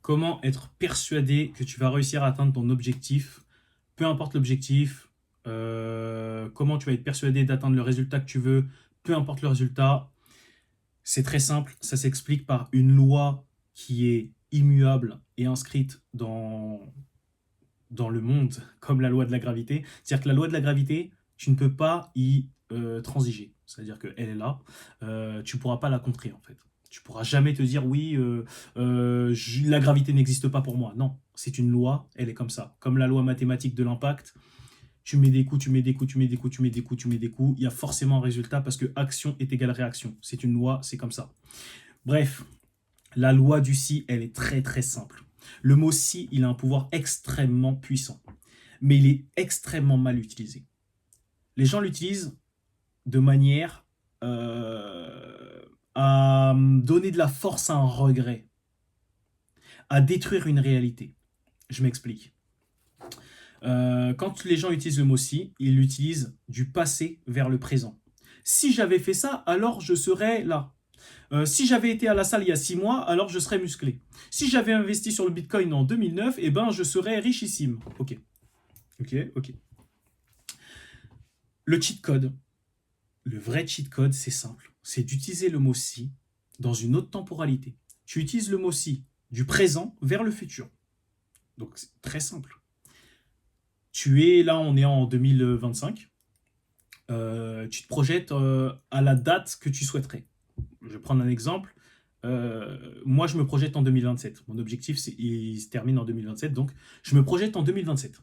Comment être persuadé que tu vas réussir à atteindre ton objectif, peu importe l'objectif, comment tu vas être persuadé d'atteindre le résultat que tu veux, peu importe le résultat. C'est très simple, ça s'explique par une loi qui est immuable et inscrite dans le monde, comme la loi de la gravité. C'est-à-dire que la loi de la gravité, tu ne peux pas y transiger. C'est-à-dire qu'elle est là, tu ne pourras pas la contrer en fait. Tu ne pourras jamais te dire oui, la gravité n'existe pas pour moi. Non, c'est une loi, elle est comme ça. Comme la loi mathématique de l'impact, tu mets des coups, tu mets des coups, tu mets des coups, tu mets des coups, tu mets des coups, il y a forcément un résultat parce que action est égale réaction. C'est une loi, c'est comme ça. Bref, la loi du si, elle est très très simple. Le mot si, il a un pouvoir extrêmement puissant, mais il est extrêmement mal utilisé. Les gens l'utilisent de manière à donner de la force à un regret, à détruire une réalité. Je m'explique. Quand les gens utilisent le mot si, ils l'utilisent du passé vers le présent. Si j'avais fait ça, alors je serais là. Si j'avais été à la salle il y a 6 mois, alors je serais musclé. Si j'avais investi sur le Bitcoin en 2009, eh ben je serais richissime. Ok. Ok. Le cheat code, le vrai cheat code, c'est simple. C'est d'utiliser le mot si dans une autre temporalité. Tu utilises le mot si du présent vers le futur. Donc c'est très simple. Tu es là, on est en 2025. Tu te projettes à la date que tu souhaiterais. Je vais prendre un exemple. Moi, je me projette en 2027. Mon objectif, il se termine en 2027. Donc, je me projette en 2027.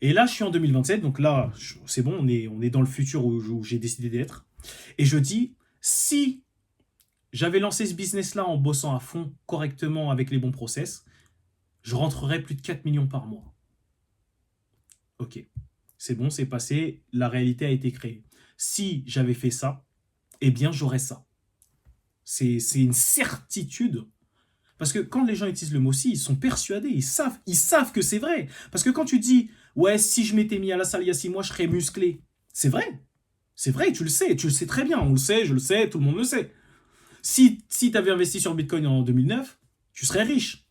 Et là, je suis en 2027. Donc là, c'est bon, on est dans le futur où j'ai décidé d'être. Et je dis, si j'avais lancé ce business-là en bossant à fond, correctement, avec les bons process, je rentrerais plus de 4 millions par mois. Ok, c'est bon, c'est passé, la réalité a été créée. Si j'avais fait ça, eh bien, j'aurais ça. C'est une certitude. Parce que quand les gens utilisent le mot si, ils sont persuadés, ils savent que c'est vrai. Parce que quand tu dis, ouais, si je m'étais mis à la salle il y a 6 mois, je serais musclé. C'est vrai. C'est vrai, tu le sais très bien. On le sait, je le sais, tout le monde le sait. Si tu avais investi sur Bitcoin en 2009, tu serais riche.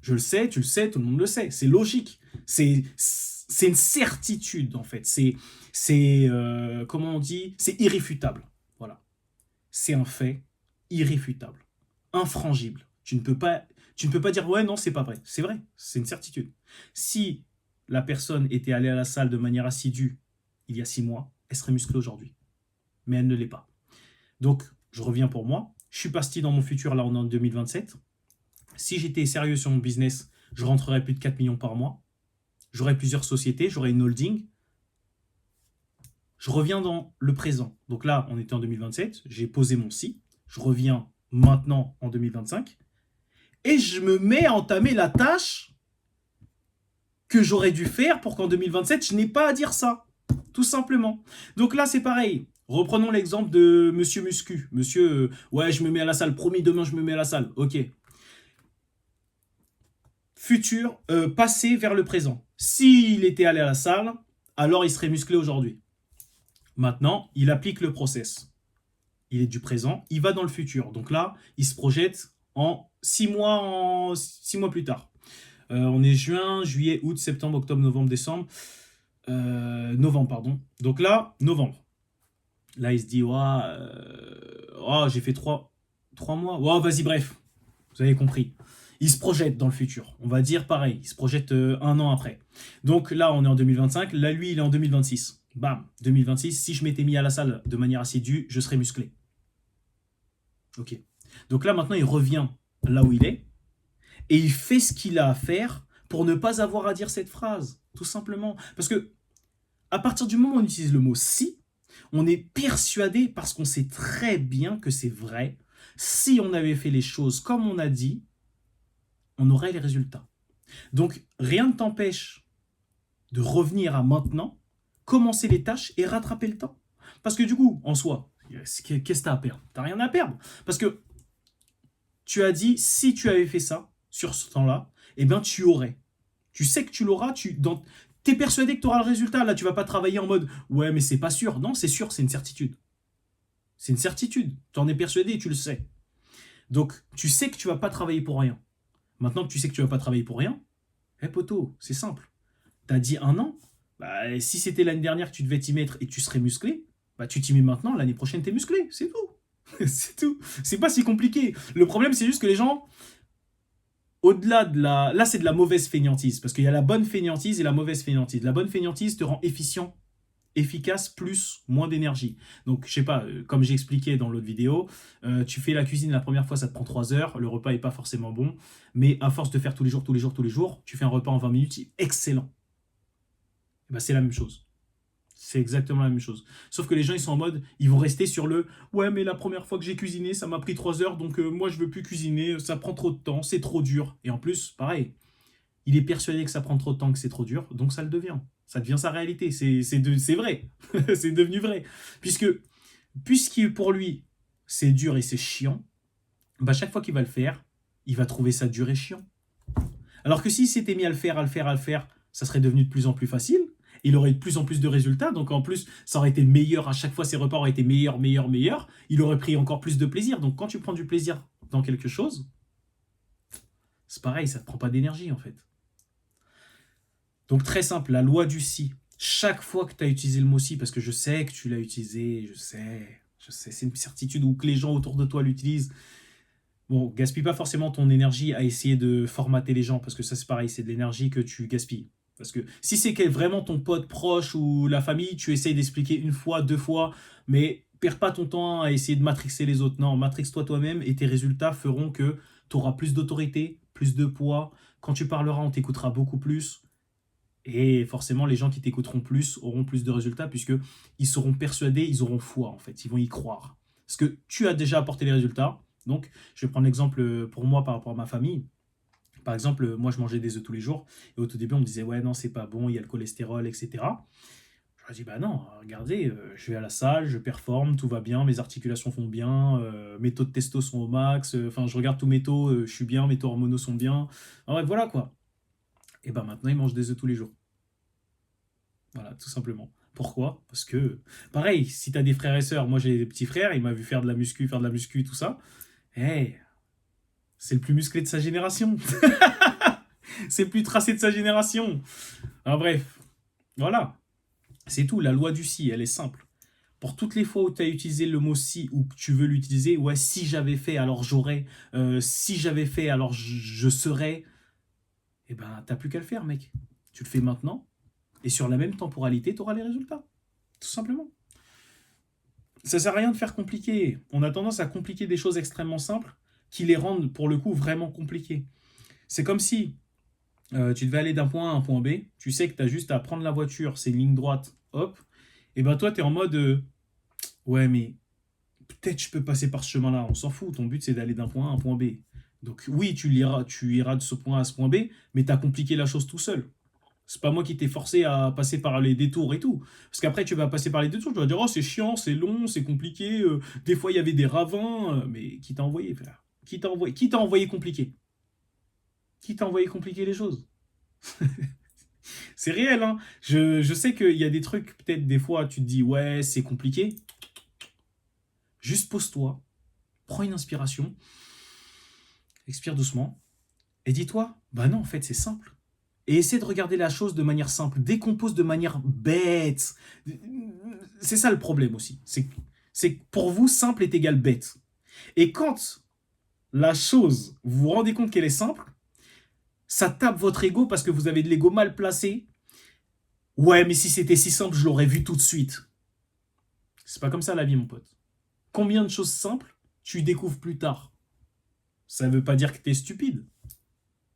Je le sais, tu le sais, tout le monde le sait. C'est logique. C'est une certitude, en fait. Comment on dit? C'est irréfutable. Voilà. C'est un fait irréfutable, infrangible. Tu ne peux pas dire ouais, non, c'est pas vrai. C'est vrai, c'est une certitude. Si la personne était allée à la salle de manière assidue il y a 6 mois, elle serait musclée aujourd'hui. Mais elle ne l'est pas. Donc, je reviens pour moi. Je suis parti dans mon futur, là on est en 2027. Si j'étais sérieux sur mon business, je rentrerais plus de 4 millions par mois. J'aurais plusieurs sociétés, j'aurais une holding. Je reviens dans le présent. Donc là, on était en 2027, j'ai posé mon si. Je reviens maintenant en 2025. Et je me mets à entamer la tâche que j'aurais dû faire pour qu'en 2027, je n'ai pas à dire ça. Tout simplement. Donc là, c'est pareil. Reprenons l'exemple de Monsieur Muscu. Monsieur, ouais, je me mets à la salle. Promis, demain, je me mets à la salle. Ok. Futur, passé vers le présent. S'il était allé à la salle, alors il serait musclé aujourd'hui. Maintenant, il applique le process. Il est du présent, il va dans le futur. Donc là, il se projette en 6 mois plus tard. On est juin, juillet, août, septembre, octobre, novembre, décembre. Novembre, pardon. Donc là, novembre. Là, il se dit, j'ai fait 3 mois. Vas-y, bref. Vous avez compris. Il se projette dans le futur. On va dire pareil. Il se projette 1 an après. Donc là, on est en 2025. Là, lui, il est en 2026. Bam, 2026. Si je m'étais mis à la salle de manière assidue, je serais musclé. Ok. Donc là, maintenant, il revient là où il est et il fait ce qu'il a à faire pour ne pas avoir à dire cette phrase, tout simplement. Parce que à partir du moment où on utilise le mot si, on est persuadé parce qu'on sait très bien que c'est vrai. Si on avait fait les choses comme on a dit, on aurait les résultats. Donc rien ne t'empêche de revenir à maintenant, commencer les tâches et rattraper le temps. Parce que du coup, en soi, qu'est-ce que tu as à perdre? Tu n'as rien à perdre. Parce que tu as dit, si tu avais fait ça, sur ce temps-là, eh bien tu aurais. Tu sais que tu l'auras, t'es persuadé que tu auras le résultat. Là, tu vas pas travailler en mode, ouais, mais c'est pas sûr. Non, c'est sûr, c'est une certitude. C'est une certitude. Tu en es persuadé et tu le sais. Donc, tu sais que tu vas pas travailler pour rien. Maintenant que tu sais que tu vas pas travailler pour rien, poteau, c'est simple. Tu as dit 1 an, bah, si c'était l'année dernière que tu devais t'y mettre et que tu serais musclé, bah, tu t'y mets maintenant, l'année prochaine, tu es musclé, c'est tout. C'est tout. C'est pas si compliqué. Le problème, c'est juste que les gens, au-delà de la... Là, c'est de la mauvaise fainéantise, parce qu'il y a la bonne fainéantise et la mauvaise fainéantise. La bonne fainéantise te rend efficient, efficace, plus, moins d'énergie. Donc, je sais pas, comme j'ai expliqué dans l'autre vidéo, tu fais la cuisine la première fois, ça te prend 3 heures, le repas est pas forcément bon, mais à force de faire tous les jours, tous les jours, tous les jours, tu fais un repas en 20 minutes, c'est excellent. Et ben, c'est la même chose. C'est exactement la même chose. Sauf que les gens, ils sont en mode, ils vont rester sur le ouais, mais la première fois que j'ai cuisiné, ça m'a pris 3 heures, donc moi, je veux plus cuisiner, ça prend trop de temps, c'est trop dur. Et en plus, pareil, il est persuadé que ça prend trop de temps, que c'est trop dur, donc ça le devient. Ça devient sa réalité. C'est vrai. C'est devenu vrai. Puisque pour lui, c'est dur et c'est chiant, bah, chaque fois qu'il va le faire, il va trouver ça dur et chiant. Alors que s'il s'était mis à le faire, ça serait devenu de plus en plus facile. Il aurait eu de plus en plus de résultats. Donc en plus, ça aurait été meilleur. À chaque fois, ses repas auraient été meilleurs, meilleurs, meilleurs. Il aurait pris encore plus de plaisir. Donc quand tu prends du plaisir dans quelque chose, c'est pareil, ça ne te prend pas d'énergie en fait. Donc très simple, la loi du si. Chaque fois que tu as utilisé le mot si, parce que je sais que tu l'as utilisé, je sais, c'est une certitude ou que les gens autour de toi l'utilisent. Bon, gaspille pas forcément ton énergie à essayer de formater les gens, parce que ça c'est pareil, c'est de l'énergie que tu gaspilles. Parce que si c'est vraiment ton pote proche ou la famille, tu essayes d'expliquer 1 fois, 2 fois, mais perds pas ton temps à essayer de matrixer les autres. Non, matrix-toi toi-même et tes résultats feront que tu auras plus d'autorité, plus de poids. Quand tu parleras, on t'écoutera beaucoup plus. Et forcément, les gens qui t'écouteront plus auront plus de résultats puisque ils seront persuadés, ils auront foi en fait, ils vont y croire. Parce que tu as déjà apporté les résultats. Donc, je vais prendre l'exemple pour moi par rapport à ma famille. Par exemple, moi, je mangeais des œufs tous les jours. Et au tout début, on me disait, ouais, non, c'est pas bon, il y a le cholestérol, etc. Je leur ai dit, bah non, regardez, je vais à la salle, je performe, tout va bien, mes articulations font bien, mes taux de testo sont au max, enfin, je regarde tous mes taux, je suis bien, mes taux hormonaux sont bien. En bref, voilà quoi. Et ben maintenant, ils mangent des œufs tous les jours. Voilà, tout simplement. Pourquoi? Parce que, pareil, si tu as des frères et sœurs, moi j'ai des petits frères, il m'a vu faire de la muscu, tout ça. Hey, c'est le plus musclé de sa génération. C'est le plus tracé de sa génération. Ah, bref, voilà. C'est tout, la loi du si, elle est simple. Pour toutes les fois où tu as utilisé le mot si ou que tu veux l'utiliser, ouais, si j'avais fait, alors j'aurais, si j'avais fait, alors je serais, eh ben, t'as plus qu'à le faire, mec. Tu le fais maintenant, et sur la même temporalité, tu auras les résultats. Tout simplement. Ça sert à rien de faire compliqué. On a tendance à compliquer des choses extrêmement simples qui les rendent, pour le coup, vraiment compliquées. C'est comme si tu devais aller d'un point A à un point B, tu sais que tu as juste à prendre la voiture, c'est une ligne droite, hop, et ben toi, tu es en mode ouais, mais peut-être je peux passer par ce chemin-là, on s'en fout, ton but c'est d'aller d'un point A à un point B. Donc oui, tu iras de ce point A à ce point B, mais tu as compliqué la chose tout seul. C'est pas moi qui t'ai forcé à passer par les détours et tout. Parce qu'après, tu vas passer par les détours, tu vas dire, oh, c'est chiant, c'est long, c'est compliqué, des fois il y avait des ravins, mais qui t'a envoyé, frère? Qui t'a envoyé compliqué? Qui t'a envoyé compliquer les choses? C'est réel, hein. Je sais qu'il y a des trucs, peut-être des fois, tu te dis, ouais, c'est compliqué. Juste pose-toi, prends une inspiration, expire doucement, et dis-toi, bah non, en fait, c'est simple. Et essaie de regarder la chose de manière simple, décompose de manière bête. C'est ça le problème aussi. C'est que pour vous, simple est égal bête. Et quand la chose, vous vous rendez compte qu'elle est simple, ça tape votre ego parce que vous avez de l'ego mal placé. Ouais, mais si c'était si simple, je l'aurais vu tout de suite. C'est pas comme ça la vie, mon pote. Combien de choses simples tu découvres plus tard? Ça ne veut pas dire que tu es stupide.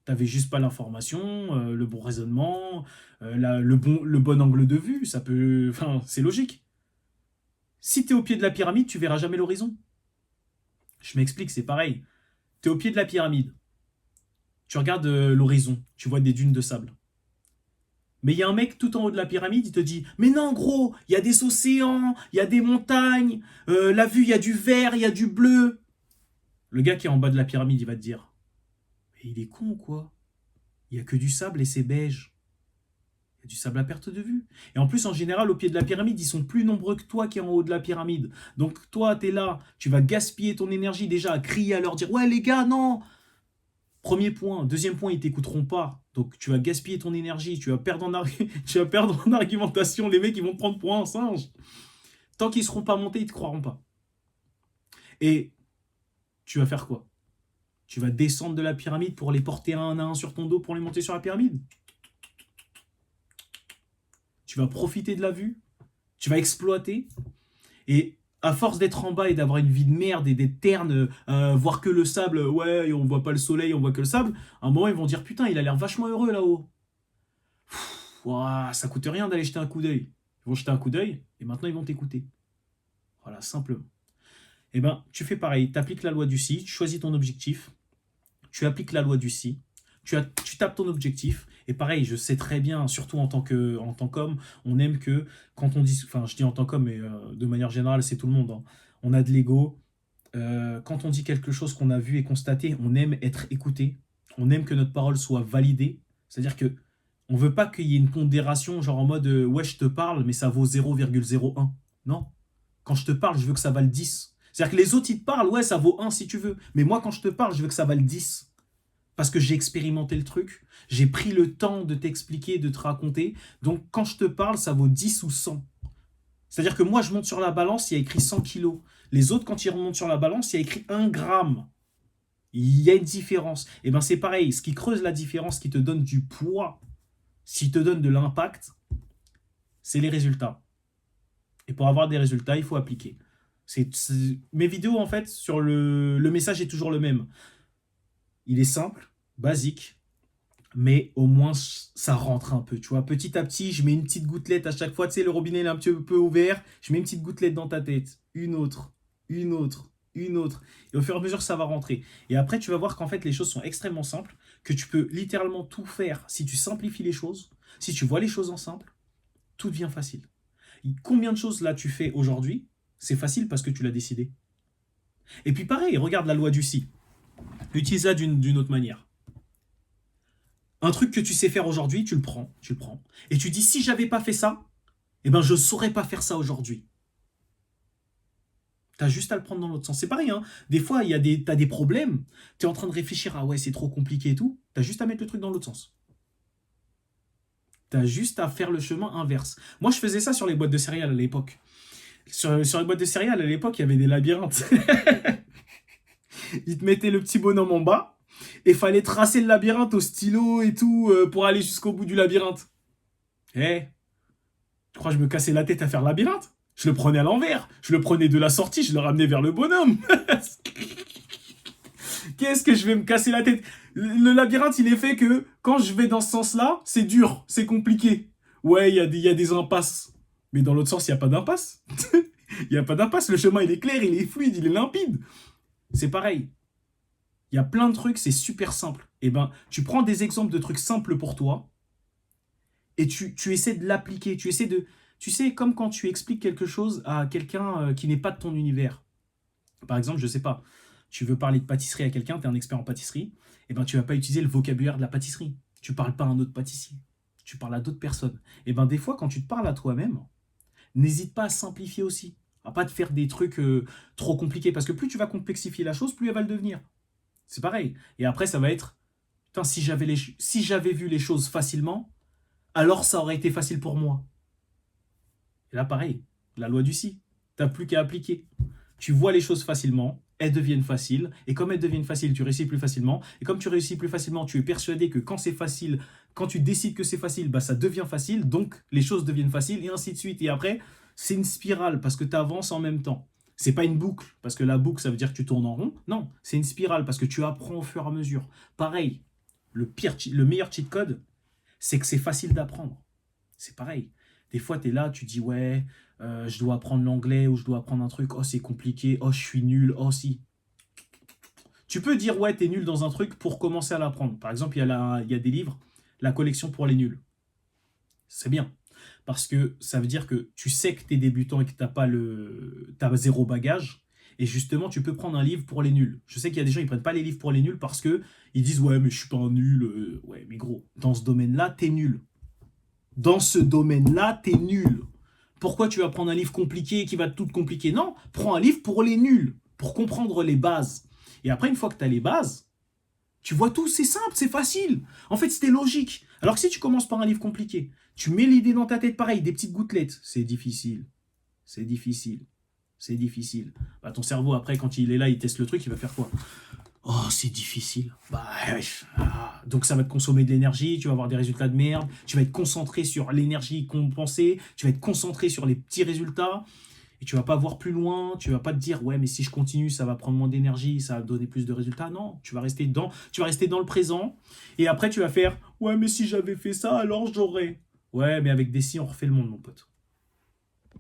T'avais juste pas l'information, le bon raisonnement, le bon angle de vue, ça peut. Enfin, c'est logique. Si tu es au pied de la pyramide, tu verras jamais l'horizon. Je m'explique, c'est pareil. Tu es au pied de la pyramide. Tu regardes l'horizon, tu vois des dunes de sable. Mais il y a un mec tout en haut de la pyramide, il te dit « Mais non, gros, il y a des océans, il y a des montagnes, la vue, il y a du vert, il y a du bleu. » Le gars qui est en bas de la pyramide, il va te dire « Mais il est con ou quoi? Il n'y a que du sable et c'est beige. Il y a du sable à perte de vue. » Et en plus, en général, au pied de la pyramide, ils sont plus nombreux que toi qui es en haut de la pyramide. Donc toi, tu es là, tu vas gaspiller ton énergie déjà à crier, à leur dire « Ouais, les gars, non !» Premier point. Deuxième point, ils t'écouteront pas. Donc, tu vas gaspiller ton énergie. Tu vas perdre tu vas perdre en argumentation. Les mecs, ils vont te prendre pour un singe. Tant qu'ils seront pas montés, ils te croiront pas. Et tu vas faire quoi? Tu vas descendre de la pyramide pour les porter un à un sur ton dos pour les monter sur la pyramide? Tu vas profiter de la vue? Tu vas exploiter? Et à force d'être en bas et d'avoir une vie de merde et d'être terne, voir que le sable, ouais, et on voit pas le soleil, on voit que le sable, à un moment ils vont dire putain, il a l'air vachement heureux là-haut. Ouah, ça coûte rien d'aller jeter un coup d'œil. Ils vont jeter un coup d'œil et maintenant ils vont t'écouter. Voilà, simplement. Eh ben, tu fais pareil, tu appliques la loi du si, tu choisis ton objectif, tu appliques la loi du si, tu tapes ton objectif, et pareil, je sais très bien, surtout en tant qu'homme, on aime que, quand on dit, enfin je dis en tant qu'homme, mais de manière générale, c'est tout le monde, hein. On a de l'ego, quand on dit quelque chose qu'on a vu et constaté, on aime être écouté, on aime que notre parole soit validée, c'est-à-dire que on veut pas qu'il y ait une pondération, genre en mode, ouais, je te parle, mais ça vaut 0,01. Non. Quand je te parle, je veux que ça vaille 10. C'est-à-dire que les autres, ils te parlent, ouais, ça vaut 1 si tu veux. Mais moi, quand je te parle, je veux que ça vaille 10. Parce que j'ai expérimenté le truc, j'ai pris le temps de t'expliquer, de te raconter. Donc, quand je te parle, ça vaut 10 ou 100. C'est-à-dire que moi, je monte sur la balance, il y a écrit 100 kilos. Les autres, quand ils remontent sur la balance, il y a écrit 1 gramme. Il y a une différence. Et bien, c'est pareil. Ce qui creuse la différence, qui te donne du poids, ce qui te donne de l'impact, c'est les résultats. Et pour avoir des résultats, il faut appliquer. Mes vidéos, en fait, sur le message est toujours le même. Il est simple, basique, mais au moins ça rentre un peu. Tu vois, petit à petit, je mets une petite gouttelette à chaque fois. Tu sais, le robinet il est un petit peu ouvert. Je mets une petite gouttelette dans ta tête. Une autre, une autre, une autre. Et au fur et à mesure, ça va rentrer. Et après, tu vas voir qu'en fait, les choses sont extrêmement simples, que tu peux littéralement tout faire si tu simplifies les choses, si tu vois les choses en simple, tout devient facile. Combien de choses là tu fais aujourd'hui? C'est facile parce que tu l'as décidé. Et puis pareil, regarde la loi du si. Utilise-la d'une autre manière. Un truc que tu sais faire aujourd'hui, tu le prends. Et tu dis, si j'avais pas fait ça, eh ben je saurais pas faire ça aujourd'hui. T'as juste à le prendre dans l'autre sens. C'est pareil, hein. Des fois, t'as des problèmes, t'es en train de réfléchir, ah ouais, c'est trop compliqué et tout. T'as juste à mettre le truc dans l'autre sens. T'as juste à faire le chemin inverse. Moi, je faisais ça sur les boîtes de céréales à l'époque. Sur les boîtes de céréales, à l'époque, il y avait des labyrinthes. Ils te mettaient le petit bonhomme en bas, et fallait tracer le labyrinthe au stylo et tout, pour aller jusqu'au bout du labyrinthe. Tu crois que je me cassais la tête à faire le labyrinthe? Je le prenais à l'envers. Je le prenais de la sortie, je le ramenais vers le bonhomme. Qu'est-ce que je vais me casser la tête? Le labyrinthe, il est fait que quand je vais dans ce sens-là, c'est dur, c'est compliqué. Ouais, il y a des impasses. Mais dans l'autre sens, il n'y a pas d'impasse. Il n'y a pas d'impasse, le chemin, il est clair, il est fluide, il est limpide. C'est pareil. Il y a plein de trucs, c'est super simple. Et ben, tu prends des exemples de trucs simples pour toi et tu essaies de l'appliquer. Tu sais, comme quand tu expliques quelque chose à quelqu'un qui n'est pas de ton univers. Par exemple, je sais pas, tu veux parler de pâtisserie à quelqu'un, tu es un expert en pâtisserie, et ben tu vas pas utiliser le vocabulaire de la pâtisserie. Tu parles pas à un autre pâtissier. Tu parles à d'autres personnes. Et ben des fois, quand tu te parles à toi-même, n'hésite pas à simplifier aussi. À pas te faire des trucs trop compliqués. Parce que plus tu vas complexifier la chose, plus elle va le devenir. C'est pareil. Et après, ça va être, putain, si j'avais vu les choses facilement, alors ça aurait été facile pour moi. Et là, pareil, la loi du si. T'as plus qu'à appliquer. Tu vois les choses facilement, elles deviennent faciles. Et comme elles deviennent faciles, tu réussis plus facilement. Et comme tu réussis plus facilement, tu es persuadé que quand c'est facile, quand tu décides que c'est facile, bah ça devient facile. Donc, les choses deviennent faciles et ainsi de suite. Et après, c'est une spirale parce que tu avances en même temps. C'est pas une boucle, parce que la boucle, ça veut dire que tu tournes en rond. Non, c'est une spirale, parce que tu apprends au fur et à mesure. Pareil, le meilleur cheat code, c'est que c'est facile d'apprendre. C'est pareil. Des fois, tu es là, tu dis, ouais, je dois apprendre l'anglais, ou je dois apprendre un truc, oh, c'est compliqué, oh, je suis nul, oh, si. Tu peux dire, ouais, tu es nul dans un truc pour commencer à l'apprendre. Par exemple, il y a des livres, la collection pour les nuls. C'est bien. Parce que ça veut dire que tu sais que tu es débutant et que t'as zéro bagage. Et justement, tu peux prendre un livre pour les nuls. Je sais qu'il y a des gens qui ne prennent pas les livres pour les nuls parce qu'ils disent « Ouais, mais je suis pas un nul. Ouais, mais gros, dans ce domaine-là, t'es nul. Dans ce domaine-là, t'es nul. Pourquoi tu vas prendre un livre compliqué qui va tout compliquer? Non, prends un livre pour les nuls, pour comprendre les bases. Et après, une fois que tu as les bases, Tu vois tout, c'est simple, c'est facile. En fait, c'était logique. Alors que si tu commences par un livre compliqué, tu mets l'idée dans ta tête pareil, des petites gouttelettes, c'est difficile. C'est difficile. C'est difficile. Bah, ton cerveau, après, quand il est là, il teste le truc, il va faire quoi? Oh, c'est difficile. Bah, donc ça va te consommer de l'énergie, tu vas avoir des résultats de merde, tu vas être concentré sur l'énergie compensée, tu vas être concentré sur les petits résultats, et tu vas pas voir plus loin, tu vas pas te dire, ouais, mais si je continue, ça va prendre moins d'énergie, ça va donner plus de résultats. Non, tu vas rester dans le présent, et après tu vas faire, ouais, mais si j'avais fait ça, alors j'aurais. Ouais, mais avec des si, on refait le monde, mon pote.